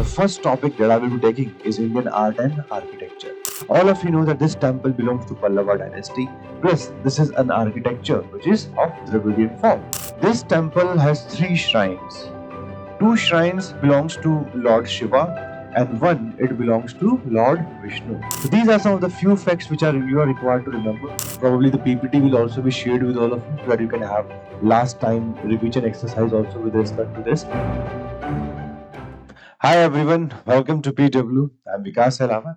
The first topic that I will be taking is Indian art and architecture. All of you know that this temple belongs to Pallava dynasty. Plus, this is an architecture which is of Dravidian form. This temple has 3 shrines. 2 shrines belongs to Lord Shiva and 1 it belongs to Lord Vishnu. So these are some of the few facts which you are required to remember. Probably the PPT will also be shared with all of you so that you can have last time revision exercise also with respect to this. Hi everyone, welcome to PW. I'm Vikas Helama.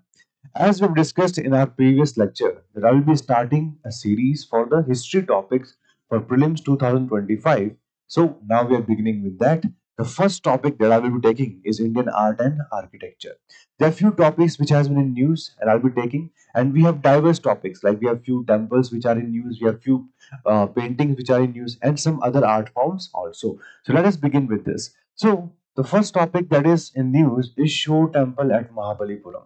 As we've discussed in our previous lecture, that I will be starting a series for the history topics for Prelims 2025. So now we are beginning with that. The first topic that I will be taking is Indian art and architecture. There are few topics which has been in news and I'll be taking, and we have diverse topics like we have few temples which are in news, we have few paintings which are in news, and some other art forms also. So let us begin with this. So the first topic that is in news is Shore Temple at Mahabalipuram.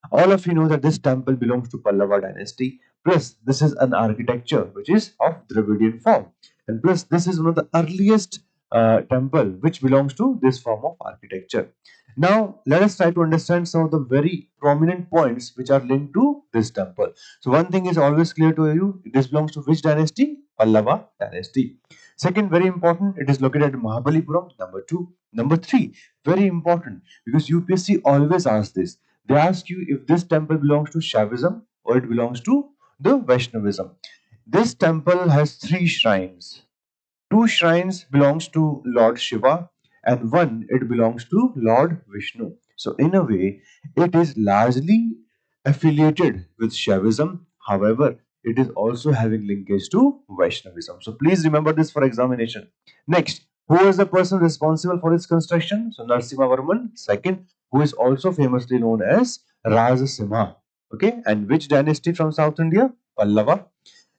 All of you know that this temple belongs to Pallava dynasty. Plus, this is an architecture which is of Dravidian form. And plus, this is one of the earliest temple which belongs to this form of architecture. Now, let us try to understand some of the very prominent points which are linked to this temple. So, one thing is always clear to you, this belongs to which dynasty? Pallava dynasty. Second, very important, it is located at Mahabalipuram. Number 2. Number 3, very important because UPSC always asks this. They ask you if this temple belongs to Shaivism or it belongs to the Vaishnavism. This temple has 3 shrines. 2 shrines belongs to Lord Shiva and 1 it belongs to Lord Vishnu. So in a way, it is largely affiliated with Shaivism. However, it is also having linkage to Vaishnavism. So please remember this for examination. Next, who was the person responsible for its construction? So Narasimha Varman II, who is also famously known as Rajasimha. Okay, and which dynasty from South India? Pallava.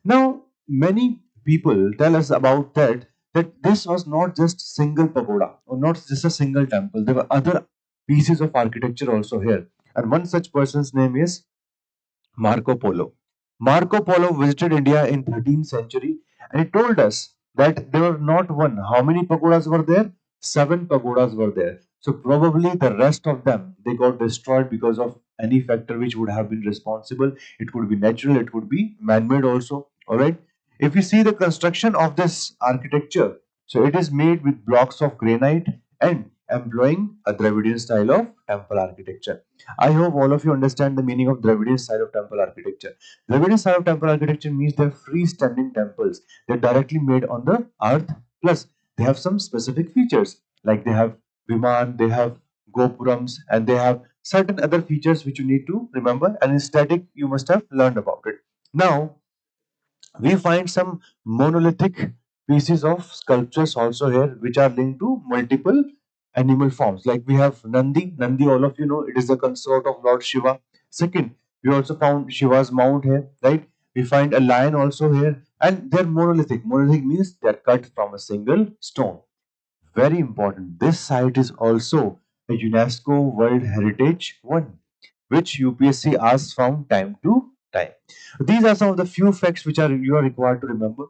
Now, many people tell us about that this was not just single pagoda or not just a single temple. There were other pieces of architecture also here. And one such person's name is Marco Polo. Marco Polo visited India in 13th century and he told us that there were not one. How many pagodas were there? 7 pagodas were there. So probably the rest of them they got destroyed because of any factor which would have been responsible. It could be natural, it could be man-made also. Alright. If you see the construction of this architecture, so it is made with blocks of granite and employing a Dravidian style of temple architecture. I hope all of you understand the meaning of Dravidian style of temple architecture. Dravidian style of temple architecture means they're freestanding temples. They're directly made on the earth. Plus, they have some specific features like they have Viman, they have Gopurams, and they have certain other features which you need to remember. And in static, you must have learned about it. Now, we find some monolithic pieces of sculptures also here which are linked to multiple animal forms. Like we have Nandi. Nandi, all of you know, it is the consort of Lord Shiva. Second, we also found Shiva's mount here, right? We find a lion also here, and they're monolithic. Monolithic means they're cut from a single stone. Very important. This site is also a UNESCO World Heritage one, which UPSC asks from time to time. These are some of the few facts which you are required to remember.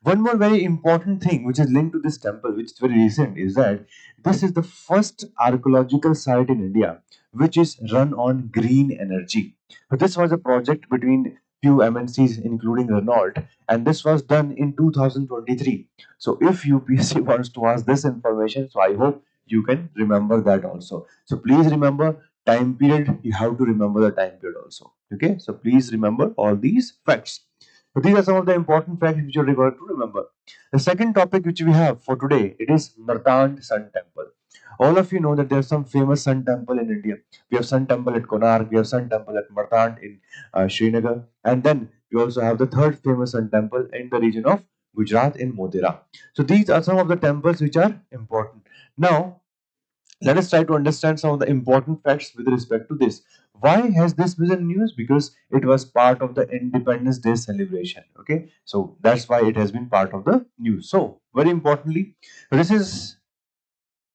One more very important thing which is linked to this temple, which is very recent, is that this is the first archaeological site in India which is run on green energy. So this was a project between few MNCs including Renault, and this was done in 2023. So if UPSC wants to ask this information, so I hope you can remember that also. So please remember time period, you have to remember the time period also. Okay, so please remember all these facts. So these are some of the important facts which you are required to remember. The second topic which we have for today, it is Martand Sun Temple. All of you know that there are some famous Sun Temple in India. We have Sun Temple at Konark, we have Sun Temple at Martand in Srinagar, and then we also have the third famous Sun Temple in the region of Gujarat in Modera. So these are some of the temples which are important. Now, let us try to understand some of the important facts with respect to this. Why has this been in news? Because it was part of the Independence Day celebration. Okay, so that's why it has been part of the news. So, very importantly, this is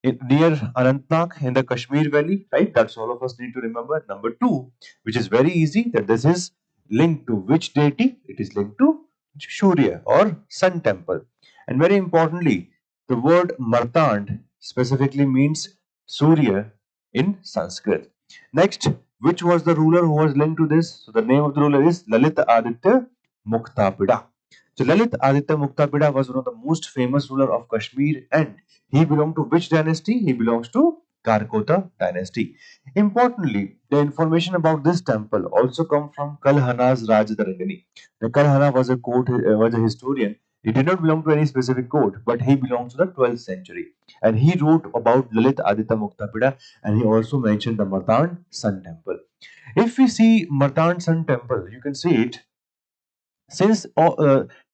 near Anantnag in the Kashmir Valley, right? That's all of us need to remember. Number 2, which is very easy, that this is linked to which deity? It is linked to Surya or Sun Temple. And very importantly, the word Martand specifically means Surya in Sanskrit. Next, which was the ruler who was linked to this? So the name of the ruler is Lalit Aditya Muktapida. So Lalit Aditya Muktapida was one of the most famous ruler of Kashmir, and he belonged to which dynasty? He belongs to Karkota dynasty. Importantly, the information about this temple also come from Kalhana's Rajdarangani. The Kalhana was a historian. He did not belong to any specific court, but he belongs to the 12th century. And he wrote about Lalit Aditya Muktapida, and he also mentioned the Martand Sun Temple. If we see Martand Sun Temple, you can see it since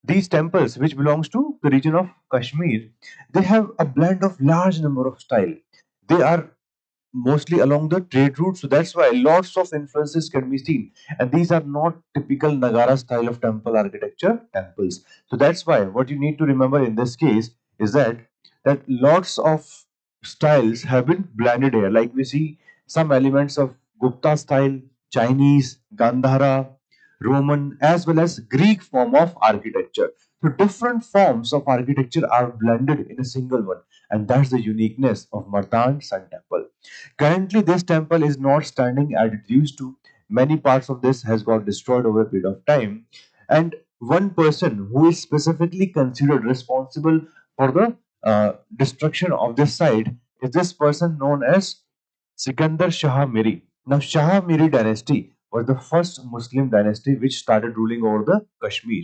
these temples, which belongs to the region of Kashmir, they have a blend of large number of style. They are mostly along the trade route, so that's why lots of influences can be seen, and these are not typical Nagara style of temple architecture temples. So that's why what you need to remember in this case is that lots of styles have been blended here, like we see some elements of Gupta style, Chinese, Gandhara, Roman, as well as Greek form of architecture. So different forms of architecture are blended in a single one, and that's the uniqueness of Martand Sun Temple. Currently, this temple is not standing as it used to. Many parts of this has got destroyed over a period of time. And one person who is specifically considered responsible for the destruction of this site is this person known as Sikandar Shah Miri. Now, Shah Miri dynasty was the first Muslim dynasty which started ruling over the Kashmir.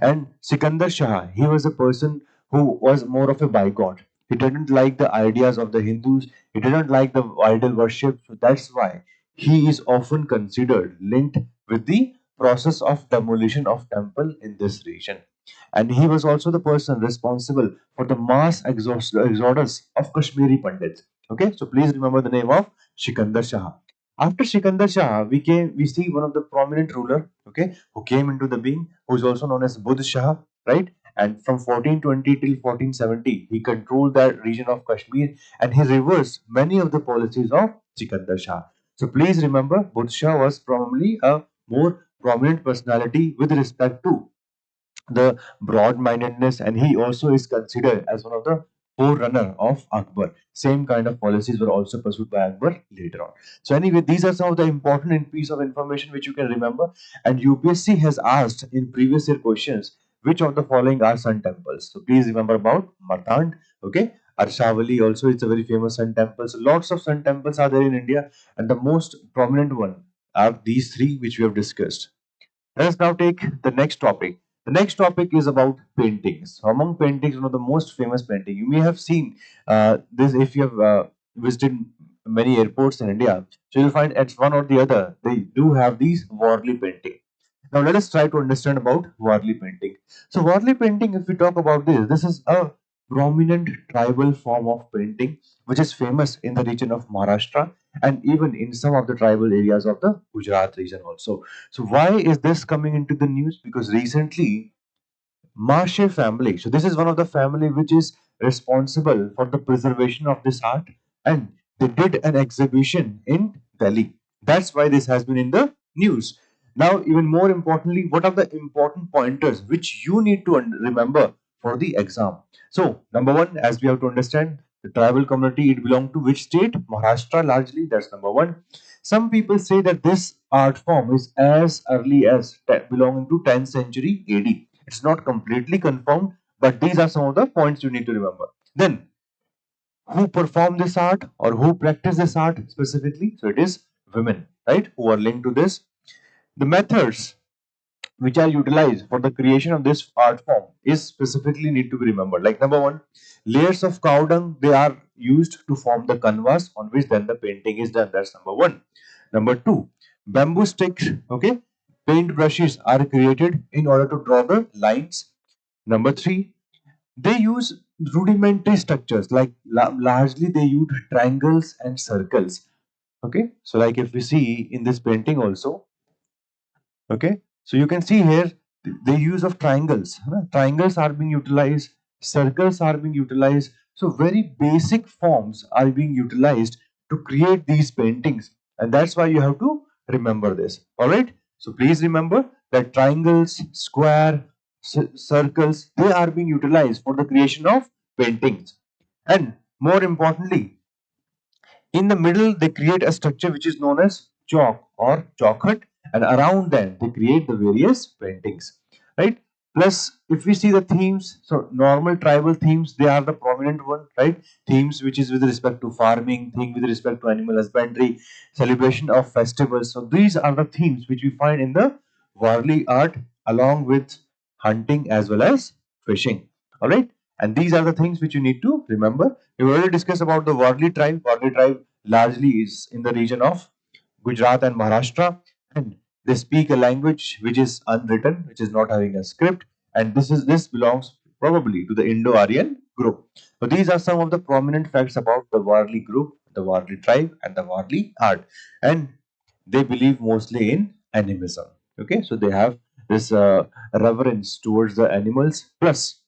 And Sikandar Shah, he was a person who was more of a bygone. He didn't like the ideas of the Hindus. He didn't like the idol worship. So that's why he is often considered linked with the process of demolition of temple in this region. And he was also the person responsible for the mass exodus of Kashmiri Pandits. Okay, so please remember the name of Sikandar Shah. After Sikandar Shah, we see one of the prominent ruler, okay, who came into the being, who is also known as Budh Shah, right? And from 1420 till 1470, he controlled that region of Kashmir, and he reversed many of the policies of Sikandar Shah. So please remember, Budh Shah was probably a more prominent personality with respect to the broad-mindedness, and he also is considered as one of the forerunner of Akbar. Same kind of policies were also pursued by Akbar later on. So anyway, these are some of the important piece of information which you can remember. And UPSC has asked in previous year questions which of the following are sun temples. So please remember about Martand. Okay, Arshavali also is a very famous sun temple. So lots of sun temples are there in India, and the most prominent one are these three which we have discussed. Let us now take the next topic. The next topic is about paintings. So among paintings, one of the most famous painting. You may have seen this if you have visited many airports in India. So you'll find at one or the other they do have these Warli painting. Now let us try to understand about Warli painting. So Warli painting, if we talk about this, this is a prominent tribal form of painting which is famous in the region of Maharashtra and even in some of the tribal areas of the Gujarat region also. So why is this coming into the news? Because recently Marshe family. So this is one of the family which is responsible for the preservation of this art, and they did an exhibition in Delhi. That's why this has been in the news. Now, even more importantly, what are the important pointers which you need to remember for the exam? So, number one, as we have to understand, the tribal community, it belonged to which state? Maharashtra largely. That's number one. Some people say that this art form is as early as belonging to 10th century AD. It's not completely confirmed, but these are some of the points you need to remember. Then, who perform this art or who practice this art specifically? So it is women, right, who are linked to this. The methods which are utilized for the creation of this art form is specifically need to be remembered. Like number one, layers of cow dung, they are used to form the canvas on which then the painting is done. That's number one. Number two, bamboo sticks, okay, paint brushes are created in order to draw the lines. Number three, they use rudimentary structures like largely they use triangles and circles. Okay, so like if we see in this painting also, okay, so you can see here the use of triangles. Triangles are being utilized, circles are being utilized. So very basic forms are being utilized to create these paintings, and that's why you have to remember this. All right. So please remember that triangles, square, circles, they are being utilized for the creation of paintings. And more importantly, In the middle, they create a structure which is known as chalk or chalk hut, and around them they create the various paintings, right? Plus, if we see the themes, so normal tribal themes, they are the prominent one, right? Themes which is with respect to farming, thing with respect to animal husbandry, celebration of festivals. So these are the themes which we find in the Warli art, along with hunting as well as fishing. All right, and these are the things which you need to remember. We already discussed about the Warli tribe. Warli tribe largely is in the region of Gujarat and Maharashtra, and they speak a language which is unwritten, which is not having a script, and this belongs probably to the Indo-Aryan group. So these are some of the prominent facts about the Warli group, the Warli tribe, and the Warli art, and they believe mostly in animism. Okay, so they have this reverence towards the animals plus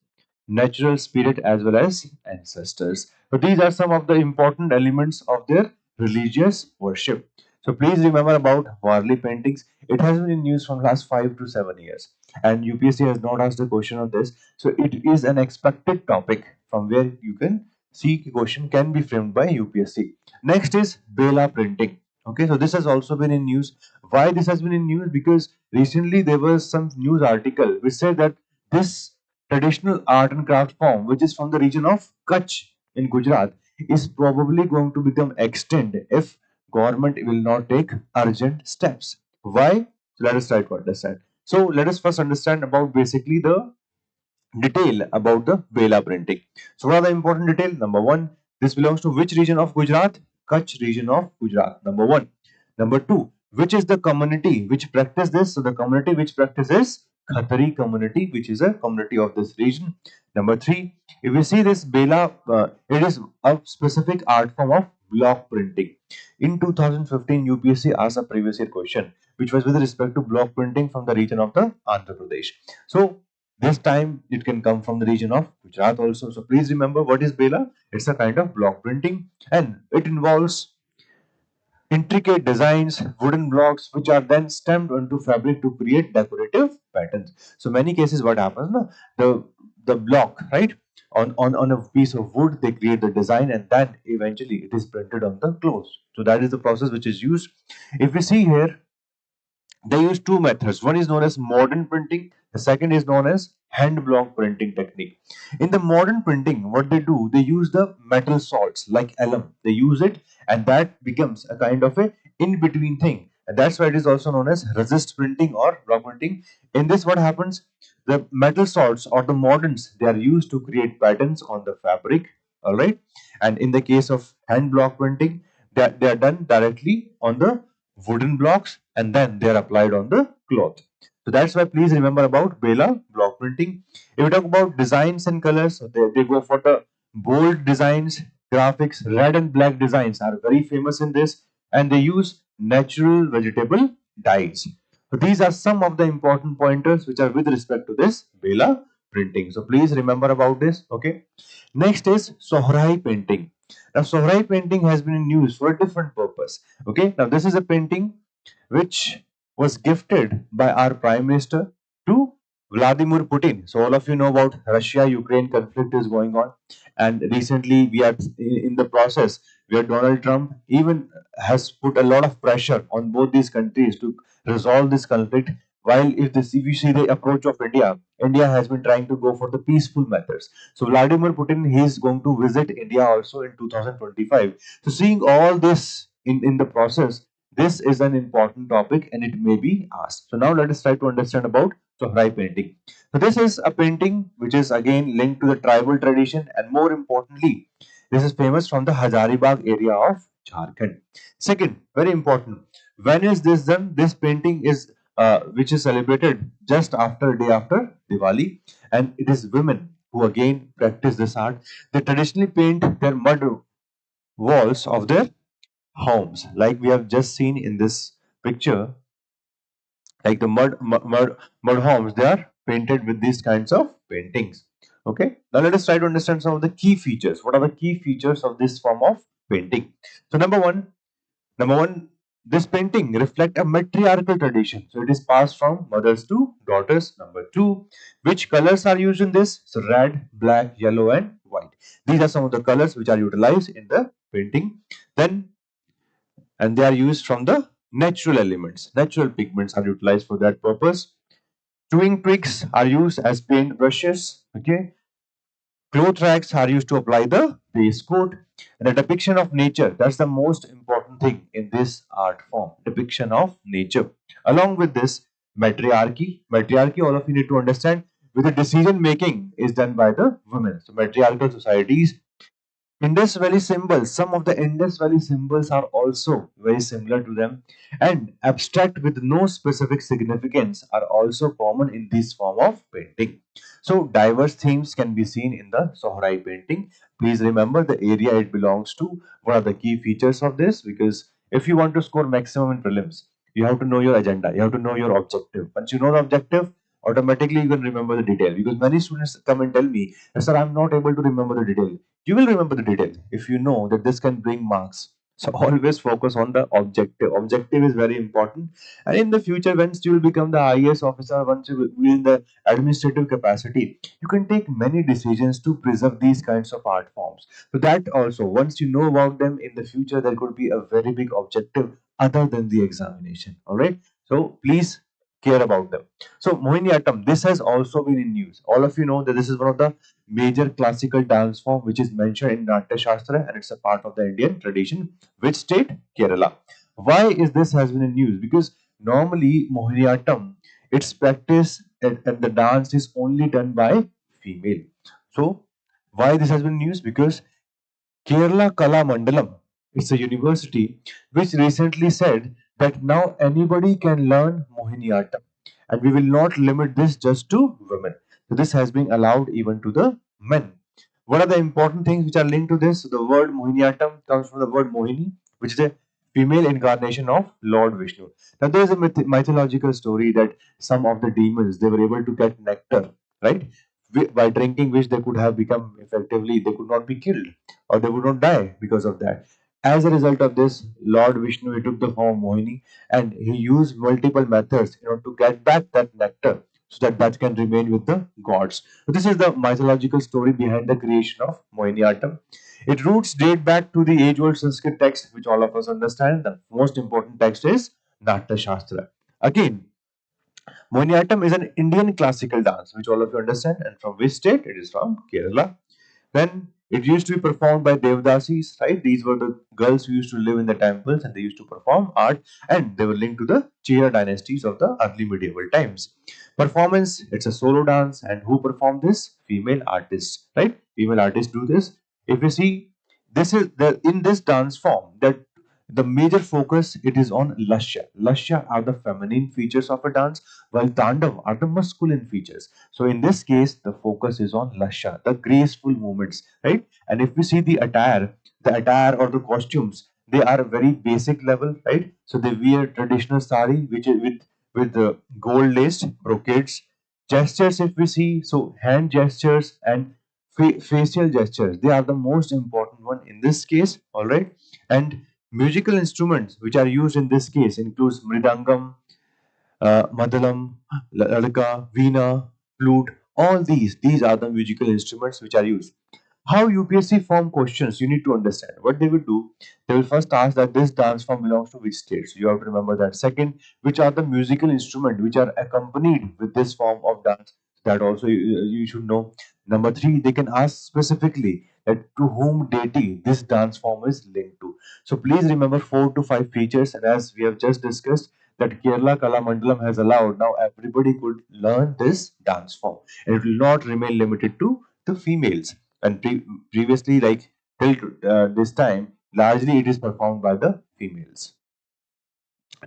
natural spirit as well as ancestors. So these are some of the important elements of their religious worship. So please remember about Warli paintings. It has been in use from last 5 to 7 years, and UPSC has not asked a question on this. So it is an expected topic from where you can see a question can be framed by UPSC. Next is Bela printing. Okay, so this has also been in news. Why this has been in news? Because recently there was some news article which said that this traditional art and craft form, which is from the region of Kutch in Gujarat, is probably going to become extinct if government will not take urgent steps. Why? So let us try to understand. So let us first understand about basically the detail about the Bela printing. So what are the important detail? Number one, this belongs to which region of Gujarat? Kutch region of Gujarat. Number one. Number two, which is the community which practice this? So the community which practices Khatari community, which is a community of this region. Number three, if you see this Bela, it is a specific art form of block printing. In 2015, UPSC asked a previous year question, which was with respect to block printing from the region of the Andhra Pradesh. So this time it can come from the region of Gujarat also. So please remember what is Bela. It's a kind of block printing, and it involves intricate designs, wooden blocks, which are then stamped onto fabric to create decorative patterns. So many cases, what happens? No? The block, right? On a piece of wood, they create the design, and then eventually it is printed on the clothes. So that is the process which is used. If we see here, they use two methods. One is known as modern printing. The second is known as hand block printing technique. In the modern printing, what they do, they use the metal salts like alum. They use it, and that becomes a kind of a in-between thing. And that's why it is also known as resist printing or block printing. In this, what happens? The metal salts or the moderns, they are used to create patterns on the fabric. All right. And in the case of hand block printing, they are done directly on the wooden blocks and then they are applied on the cloth. So that's why please remember about Bela block printing. If we talk about designs and colors, so they go for the bold designs, graphics, red and black designs are very famous in this, and they use natural vegetable dyes. So these are some of the important pointers which are with respect to this Bela printing. So please remember about this. Okay. Next is Sohrai painting. Now, Sohrai painting has been in use for a different purpose. Okay, now this is a painting which was gifted by our Prime Minister to Vladimir Putin. So, all of you know about Russia-Ukraine conflict is going on, and recently we are in the process where Donald Trump even has put a lot of pressure on both these countries to resolve this conflict. While if you see the approach of India, India has been trying to go for the peaceful methods. So Vladimir Putin, he is going to visit India also in 2025. So seeing all this in the process, this is an important topic and it may be asked. So now let us try to understand about Sohrai painting. So this is a painting which is again linked to the tribal tradition, and more importantly, this is famous from the Hazaribagh area of Jharkhand. Second, very important. When is this done? This painting is which is celebrated just after day after Diwali, and it is women who again practice this art. They traditionally paint their mud walls of their homes, like we have just seen in this picture, like the mud homes. They are painted with these kinds of paintings. Okay, now let us try to understand some of the key features. What are the key features of this form of painting? So number one, this painting reflect a matriarchal tradition. So it is passed from mothers to daughters. Number two, which colors are used in this? So red, black, yellow, and white. These are some of the colors which are utilized in the painting. Then and they are used from the natural elements. Natural pigments are utilized for that purpose. Chewing twigs are used as paint brushes. Okay, cloth rags are used to apply the base coat. And a depiction of nature, that's the most important thing in this art form. Depiction of nature. Along with this, matriarchy, all of you need to understand, with the decision making is done by the women. So matriarchal societies. Indus Valley symbols, some of the Indus Valley symbols are also very similar to them, and abstract with no specific significance are also common in this form of painting. So, diverse themes can be seen in the Sohrai painting. Please remember the area it belongs to. What are the key features of this? Because if you want to score maximum in prelims, you have to know your agenda, you have to know your objective. Once you know the objective, automatically you can remember the detail. Because many students come and tell me, "Sir, I'm not able to remember the detail." You will remember the detail if you know that this can bring marks. So always focus on the objective. Objective is very important. And in the future, once you will become the IAS officer, once you will be in the administrative capacity, you can take many decisions to preserve these kinds of art forms. So that also, once you know about them in the future, there could be a very big objective other than the examination. All right. So please care about them. So Mohiniyattam, this has also been in news. All of you know that this is one of the major classical dance form which is mentioned in Natya Shastra, and it's a part of the Indian tradition. Which state? Kerala. Why is this has been in news? Because normally Mohiniyattam, its practice and the dance is only done by female. So why this has been news? Because Kerala Kala Mandalam, it's a university which recently said that now anybody can learn Mohiniyattam, and we will not limit this just to women. So this has been allowed even to the men. What are the important things which are linked to this? The word Mohiniyattam comes from the word Mohini, which is a female incarnation of Lord Vishnu. Now there is a mythological story that some of the demons, they were able to get nectar, right? By drinking which they could have become effectively, they could not be killed or they would not die because of that. As a result of this, Lord Vishnu, he took the form of Mohini, and he used multiple methods in order to get back that nectar so that that can remain with the gods. So this is the mythological story behind the creation of Mohiniyattam. Its roots date back to the age-old Sanskrit text, which all of us understand. The most important text is Natya Shastra. Again, Mohiniyattam is an Indian classical dance, which all of you understand. And from which state? It is from Kerala. Then it used to be performed by Devdasis, right? These were the girls who used to live in the temples and they used to perform art, and they were linked to the Chera dynasties of the early medieval times. Performance, it's a solo dance, and who performed this? Female artists, right? Female artists do this. If you see, this is the in this dance form that the major focus it is on lasya. Lasya are the feminine features of a dance, while tandav are the masculine features. So in this case, the focus is on lasha, the graceful movements, right? And if we see the attire or the costumes, they are very basic level, right? So they wear traditional sari, which is with the gold laced brocades. Gestures, if we see, so hand gestures and facial gestures, they are the most important one in this case, all right? And musical instruments which are used in this case includes mridangam, Madalam, Ladka, Veena, flute, all these are the musical instruments which are used. How UPSC form questions, you need to understand. What they will do, they will first ask that this dance form belongs to which state. So you have to remember that. Second, which are the musical instruments which are accompanied with this form of dance. That also you should know. Number three, they can ask specifically that to whom deity this dance form is linked to. So please remember 4 to 5 features. And as we have just discussed, that Kerala Kala Mandalam has allowed, now everybody could learn this dance form. And it will not remain limited to the females. And previously, like till this time, largely it is performed by the females.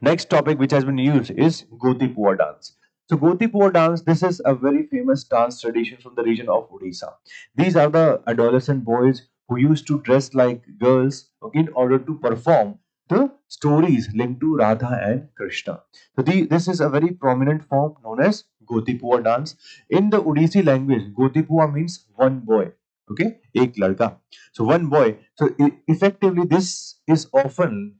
Next topic which has been used is Gotipua dance. So Gotipua dance, this is a very famous dance tradition from the region of Odisha. These are the adolescent boys who used to dress like girls, okay, in order to perform the stories linked to Radha and Krishna. So this is a very prominent form known as Gotipua dance. In the Odissi language, Gotipua means one boy. Okay, ek ladka. So one boy. So effectively, this is often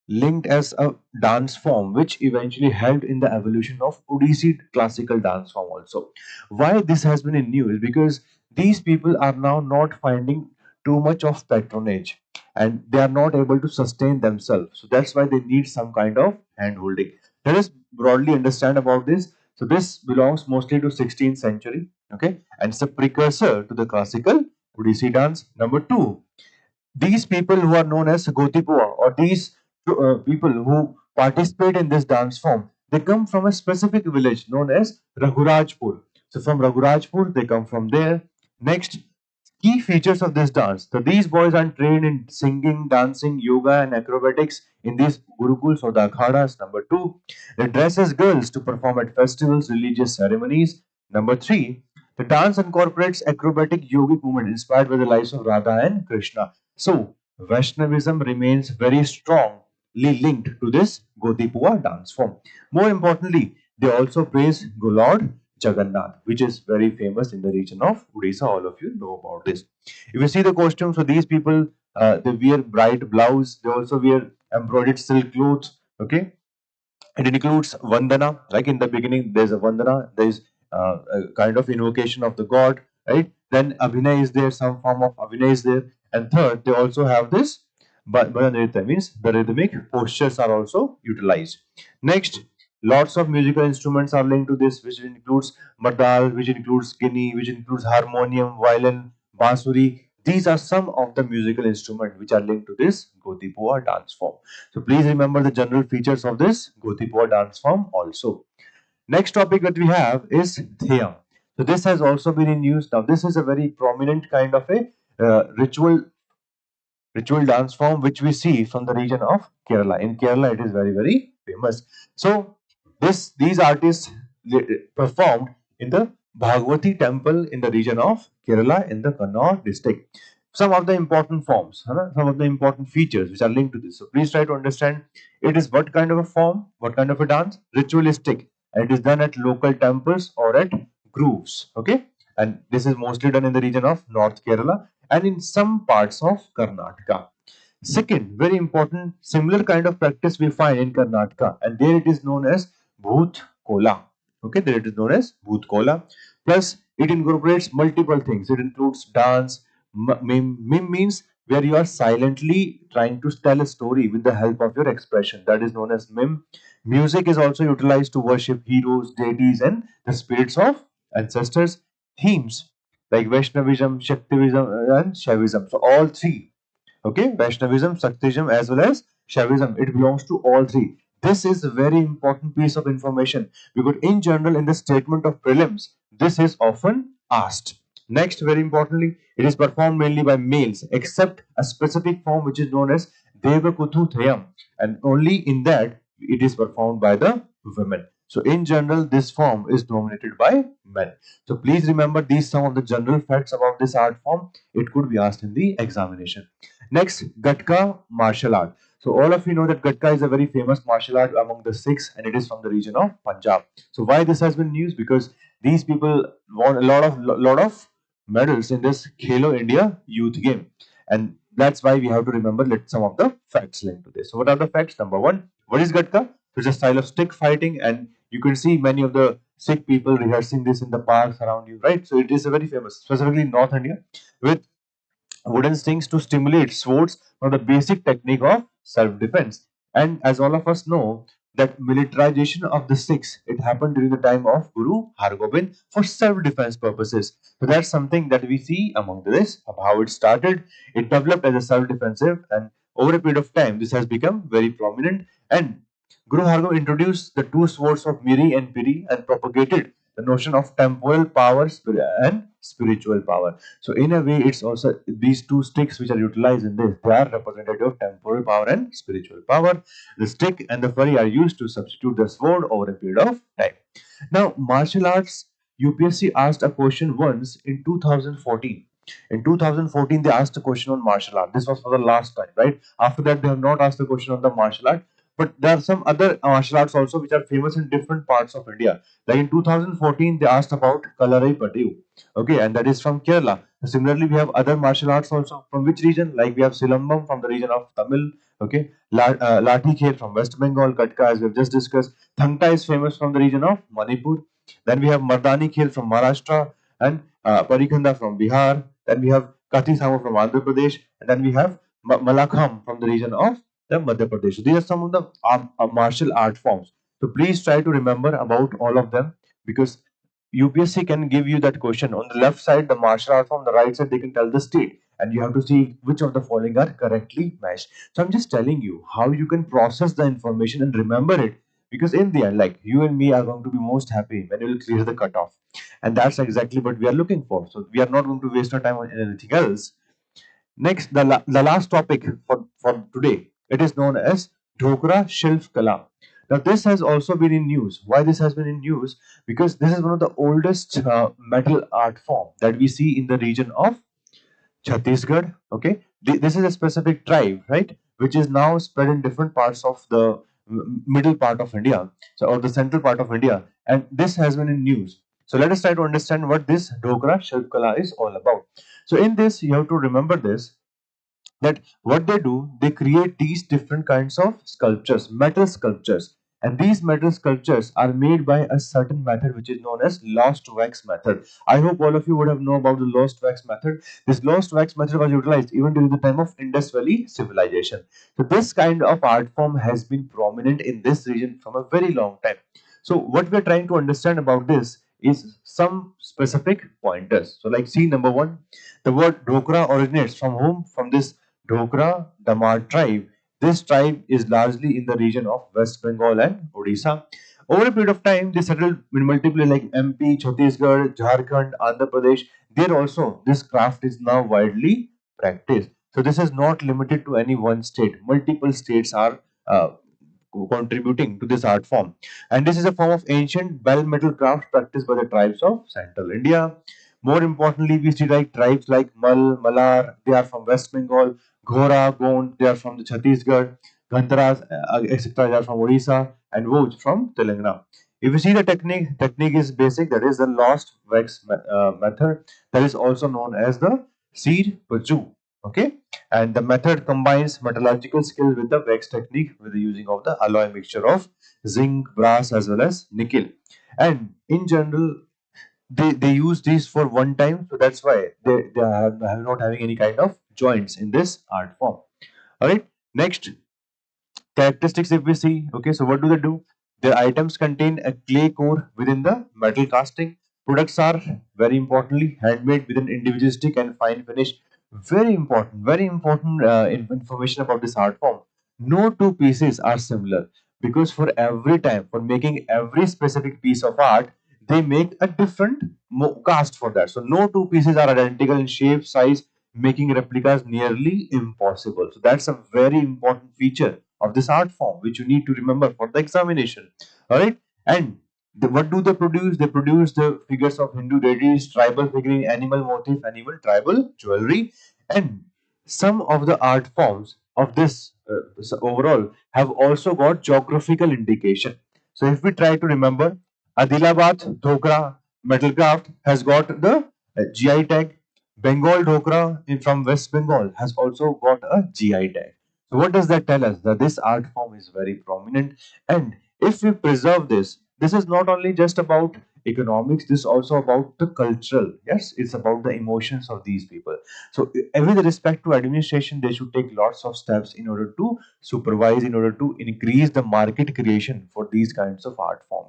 linked as a dance form which eventually helped in the evolution of Odissi classical dance form also. Why this has been in news? Because these people are now not finding too much of patronage, and they are not able to sustain themselves. So that's why they need some kind of hand holding. Let us broadly understand about this. So this belongs mostly to 16th century, okay, and it's a precursor to the classical Odissi dance. Number two, these people who are known as Gotipua, or these people who participate in this dance form, they come from a specific village known as Raghurajpur. So from Raghurajpur, they come from there. Next, key features of this dance. So these boys are trained in singing, dancing, yoga, and acrobatics in these gurukuls or the akhadas. Number two, they dress as girls to perform at festivals, religious ceremonies. Number three, the dance incorporates acrobatic yogic movement inspired by the lives of Radha and Krishna. So, Vaishnavism remains very strongly linked to this Gotipua dance form. More importantly, they also praise Lord Jagannath, which is very famous in the region of Odisha. All of you know about this. If you see the costumes, so these people they wear bright blouse, they also wear embroidered silk clothes. Okay, it includes Vandana, like in the beginning, there's a Vandana, there's a kind of invocation of the god, right? Then Abhinay is there, some form of Abhinay is there. And third, they also have this Bhajanrita, means the rhythmic postures are also utilized. Next, lots of musical instruments are linked to this, which includes Mardal, which includes Guinea, which includes harmonium, violin, bansuri. These are some of the musical instruments which are linked to this Gotipua dance form. So please remember the general features of this Gotipua dance form also. Next topic that we have is Theyyam. So this has also been in use. Now this is a very prominent kind of a ritual dance form which we see from the region of Kerala. In Kerala, it is very famous. So these artists performed in the Bhagwati temple in the region of Kerala in the Kannauр district. Some of the important forms, some of the important features which are linked to this. So please try to understand it is what kind of a form, what kind of a dance, ritualistic, and it is done at local temples or at groves. Okay, and this is mostly done in the region of North Kerala and in some parts of Karnataka. Second, very important, similar kind of practice we find in Karnataka, and there it is known as Bhoot Kola. Okay, there it is known as Bhoot Kola. Plus, it incorporates multiple things. It includes dance. Mime means where you are silently trying to tell a story with the help of your expression. That is known as mime. Music is also utilized to worship heroes, deities, and the spirits of ancestors. Themes like Vaishnavism, Shaktivism, and Shaivism. So all three, okay, Vaishnavism, Shaktism, as well as Shaivism, it belongs to all three. This is a very important piece of information because in general in the statement of prelims, this is often asked. Next, very importantly, it is performed mainly by males except a specific form which is known as Devakuthu Theyyam, and only in that it is performed by the women. So in general, this form is dominated by men. So please remember these some of the general facts about this art form. It could be asked in the examination. Next, Gatka martial art. So all of you know that Gatka is a very famous martial art among the Sikhs, and it is from the region of Punjab. So why this has been used? Because these people won a lot of medals in this Khelo India youth game, and that's why we have to remember some of the facts linked to this. So what are the facts? Number one, what is Gatka? It's a style of stick fighting, and you can see many of the Sikh people rehearsing this in the parks around you, right? So it is a very famous, specifically in North India, with wooden stings to stimulate swords from the basic technique of self-defense. And as all of us know, that militarization of the Sikhs, it happened during the time of Guru Hargobind for self-defense purposes. So that's something that we see among this of how it started. It developed as a self-defensive, and over a period of time, this has become very prominent. And Guru Hargobind introduced the two swords of Miri and Piri and propagated the notion of temporal power and spiritual power. So in a way, it's also these two sticks which are utilized in this. They are representative of temporal power and spiritual power. The stick and the furry are used to substitute the sword over a period of time. Now, martial arts, UPSC asked a question once in 2014. In 2014, they asked a question on martial art. This was for the last time, right? After that, they have not asked a question on the martial art. But there are some other martial arts also which are famous in different parts of India. Like in 2014, they asked about Kalarai Padu. Okay, and that is from Kerala. Similarly, we have other martial arts also from which region? Like we have Silambam from the region of Tamil. Okay, Lathi Khel from West Bengal, Gatka as we have just discussed. Thangta is famous from the region of Manipur. Then we have Mardani Khel from Maharashtra and Parikhanda from Bihar. Then we have Kathi Samo from Andhra Pradesh. And then we have Malakham from the region of the Madhya Pradesh. So these are some of the martial art forms. So please try to remember about all of them, because UPSC can give you that question on the left side, the martial art form, the right side they can tell the state, and you have to see which of the following are correctly matched. So I'm just telling you how you can process the information and remember it, because in the end, like, you and me are going to be most happy when you will clear the cutoff, and that's exactly what we are looking for. So we are not going to waste our time on anything else. Next, the last topic for today, it is known as Dhokra Shilpkala. Now, this has also been in news. Why this has been in news? Because this is one of the oldest metal art form that we see in the region of Chhattisgarh. Okay, this is a specific tribe, right, which is now spread in different parts of the middle part of India, so, or the central part of India, and this has been in news. So let us try to understand what this Dhokra Shilpkala is all about. So in this, you have to remember this, that what they do, they create these different kinds of sculptures, metal sculptures, and these metal sculptures are made by a certain method which is known as lost wax method. I hope all of you would have known about the lost wax method. This lost wax method was utilized even during the time of Indus Valley civilization. So this kind of art form has been prominent in this region from a very long time. So what we're trying to understand about this is some specific pointers. So like, see, number one, the word Dhokra originates from whom? From this Dhokra Damar tribe. This tribe is largely in the region of West Bengal and Odisha. Over a period of time, they settled in multiple like MP, Chhattisgarh, Jharkhand, Andhra Pradesh. There also, this craft is now widely practiced. So this is not limited to any one state. Multiple states are contributing to this art form. And this is a form of ancient bell metal craft practiced by the tribes of central India. More importantly, we see like tribes like Mal, Malar, they are from West Bengal, Ghora, Gond, they are from the Chhattisgarh, Gantras, etc., they are from Odisha, and Voj from Telangana. If you see the technique is basic, that is the lost wax method, that is also known as the seed paju. Okay, and the method combines metallurgical skill with the wax technique with the using of the alloy mixture of zinc, brass, as well as nickel. And in general, they use these for one time, so that's why they are not having any kind of joints in this art form. All right, next characteristics, if we see, okay, so what do they do? Their items contain a clay core within the metal casting. Products are very importantly handmade with an individualistic and fine finish. Very important information about this art form. No two pieces are similar, because for every time, for making every specific piece of art, they make a different cast for that. So no two pieces are identical in shape, size, making replicas nearly impossible. So that's a very important feature of this art form, which you need to remember for the examination. All right, and what do they produce? They produce the figures of Hindu deities, tribal figurine, animal motif, animal tribal jewelry, and some of the art forms of this overall have also got geographical indication. So if we try to remember, Adilabad Dhokra metalcraft has got the GI tag. Bengal Dhokra from West Bengal has also got a GI tag. So what does that tell us? That this art form is very prominent, and if we preserve this, this is not only just about economics, this is also about the cultural. Yes, it's about the emotions of these people. So with respect to administration, they should take lots of steps in order to supervise, in order to increase the market creation for these kinds of art form.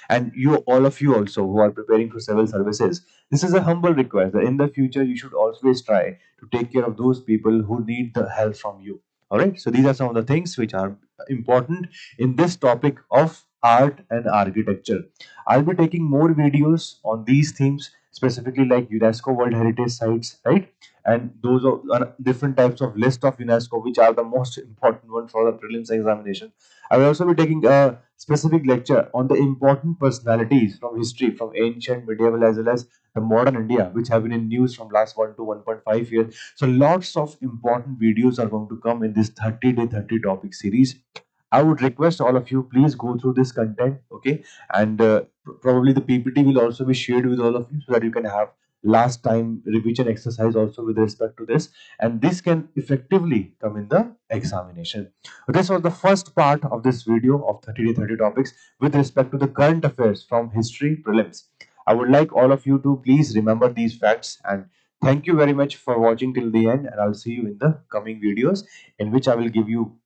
And you, all of you also who are preparing for civil services, this is a humble request that in the future you should always try to take care of those people who need the help from you. All right, so these are some of the things which are important in this topic of art and architecture. I'll be taking more videos on these themes, specifically like UNESCO World Heritage Sites, right? And those are different types of list of UNESCO, which are the most important one for the prelims examination. I will also be taking a specific lecture on the important personalities from history, from ancient, medieval, as well as the modern India, which have been in news from last 1 to 1.5 years. So lots of important videos are going to come in this 30-day 30 topic series. I would request all of you, please go through this content, okay? And probably the PPT will also be shared with all of you so that you can have last time revision exercise also with respect to this, and this can effectively come in the examination. This was the first part of this video of 30-day 30 topics with respect to the current affairs from history prelims. I would like all of you to please remember these facts and Thank you very much for watching till the end, and I'll see you in the coming videos in which I will give you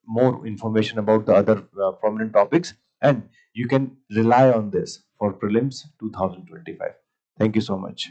more information about the other prominent topics, and you can rely on this for prelims 2025. Thank you so much.